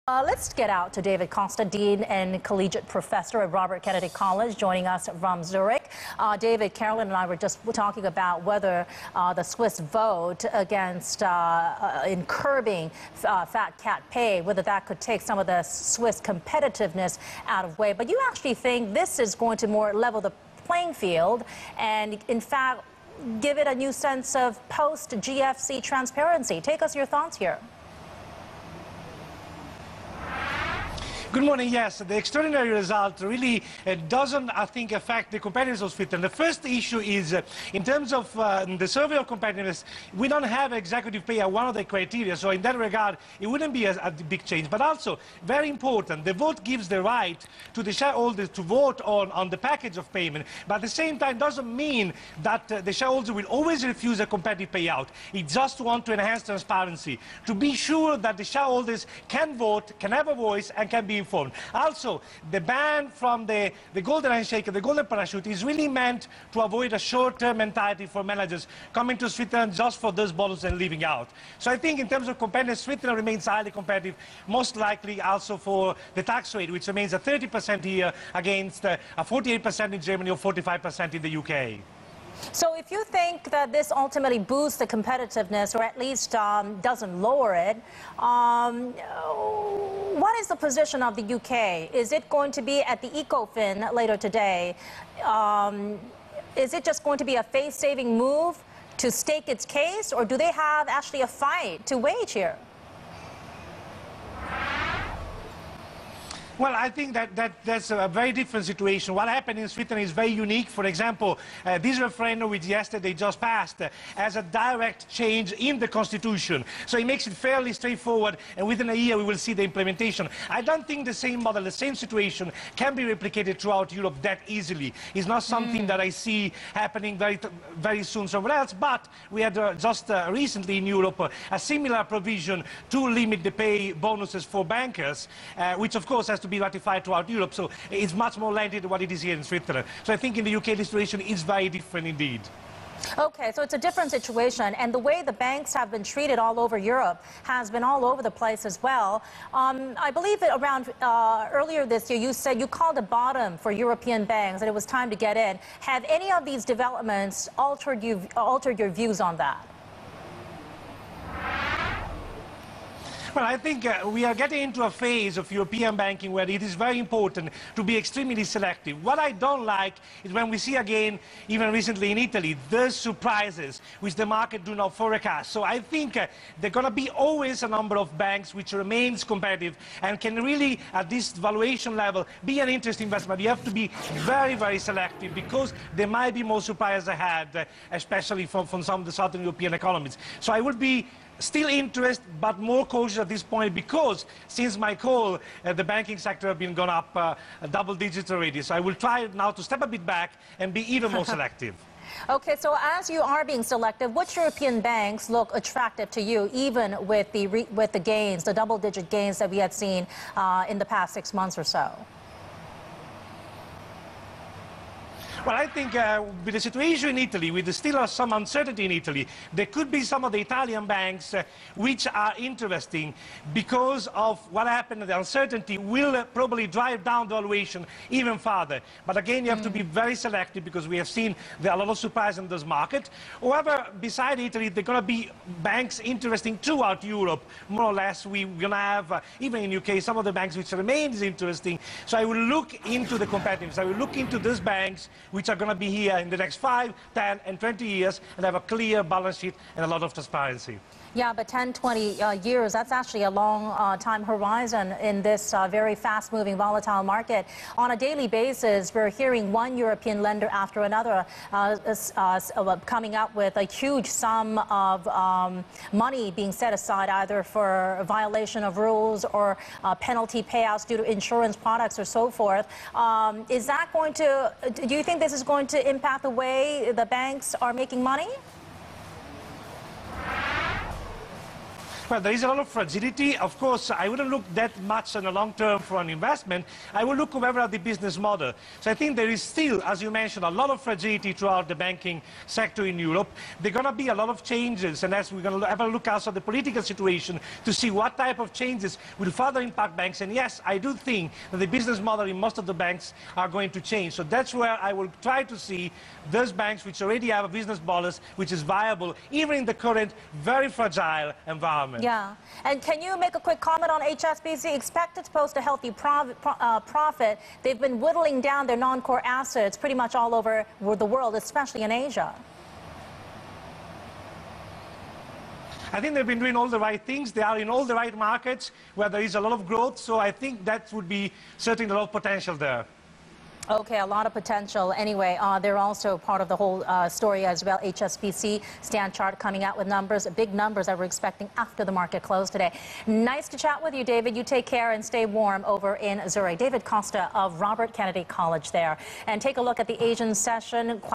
Let's get out to David Costa, Dean and Collegiate Professor at Robert Kennedy College, joining us from Zurich. David, Carolyn and I were just talking about whether the Swiss vote against in curbing fat cat pay, whether that could take some of the Swiss competitiveness out of way. But you actually think this is going to more level the playing field and, in fact, give it a new sense of post-GFC transparency. Take us your thoughts here. Good morning. Yes, the extraordinary result really doesn't, I think, affect the competitiveness of Switzerland. The first issue is, in terms of the survey of competitiveness, we don't have executive pay as one of the criteria. So in that regard, it wouldn't be a big change. But also, very important, the vote gives the right to the shareholders to vote on the package of payment. But at the same time, doesn't mean that the shareholder will always refuse a competitive payout. It just wants to enhance transparency, to be sure that the shareholders can vote, can have a voice, and can be informed. Also, the ban from the golden handshake, the golden parachute, is really meant to avoid a short-term mentality for managers coming to Switzerland just for those bonuses and leaving out. So I think in terms of competitiveness, Switzerland remains highly competitive, most likely also for the tax rate, which remains at 30% here against a 48% in Germany or 45% in the UK. So if you think that this ultimately boosts the competitiveness, or at least doesn't lower it, what is the position of the UK? Is it going to be at the ECOFIN later today? Is it just going to be a face-saving move to stake its case, or do they have actually a fight to wage here? Well, I think that's a very different situation. What happened in Switzerland is very unique. For example, this referendum, which yesterday just passed, has a direct change in the constitution. So it makes it fairly straightforward, and within a year we will see the implementation. I don't think the same model, the same situation can be replicated throughout Europe that easily. It's not something that I see happening very soon somewhere else, but we had just recently in Europe a similar provision to limit the pay bonuses for bankers, which of course has to be ratified throughout Europe, so it's much more lengthy than what it is here in Switzerland. So I think in the UK the situation is very different indeed. Okay, so it's a different situation, and the way the banks have been treated all over Europe has been all over the place as well. I believe that around earlier this year you said you called a bottom for European banks and it was time to get in. Have any of these developments altered your views on that? Well, I think we are getting into a phase of European banking where it is very important to be extremely selective. What I don't like is when we see again, even recently in Italy, the surprises which the market do not forecast. So I think there are going to be always a number of banks which remains competitive and can really, at this valuation level, be an interesting investment. You have to be very, very selective because there might be more surprises ahead, especially from some of the Southern European economies. So I would be still interested, but more cautious at this point because since my call, the banking sector has been gone up double digits already. So I will try now to step a bit back and be even more selective. Okay, so as you are being selective, which European banks look attractive to you, even with the gains, the double-digit gains that we had seen in the past 6 months or so? Well, I think with the situation in Italy, with still some uncertainty in Italy, there could be some of the Italian banks which are interesting because of what happened. The uncertainty will probably drive down the valuation even further. But again, you have to be very selective because we have seen there are a lot of surprise in this market. However, beside Italy, there are going to be banks interesting throughout Europe. More or less, we're going to have, even in UK, some of the banks which remains interesting. So I will look into the competitiveness. I will look into these banks which are going to be here in the next 5, 10, and 20 years and have a clear balance sheet and a lot of transparency. Yeah, but 10, 20 years, that's actually a long time horizon in this very fast-moving, volatile market. On a daily basis, we're hearing one European lender after another coming up with a huge sum of money being set aside either for violation of rules or penalty payouts due to insurance products or so forth. Is that going to, do you think this is going to impact the way the banks are making money? Well, there is a lot of fragility. Of course, I wouldn't look that much on the long term for an investment. I would look over at the business model. So I think there is still, as you mentioned, a lot of fragility throughout the banking sector in Europe. There are going to be a lot of changes, and as we're going to have a look also at the political situation to see what type of changes will further impact banks. And yes, I do think that the business model in most of the banks are going to change. So that's where I will try to see those banks which already have a business model which is viable, even in the current very fragile environment. Yeah. And can you make a quick comment on HSBC? Expected to post a healthy profit. They've been whittling down their non-core assets pretty much all over the world, especially in Asia. I think they've been doing all the right things. They are in all the right markets where there is a lot of growth. So I think that would be certainly a lot of potential there. Okay, a lot of potential. Anyway, they're also part of the whole story as well. HSBC stand chart coming out with numbers, big numbers that we're expecting after the market close today. Nice to chat with you, David. You take care and stay warm over in Zurich. David Costa of Robert Kennedy College there. And take a look at the Asian session.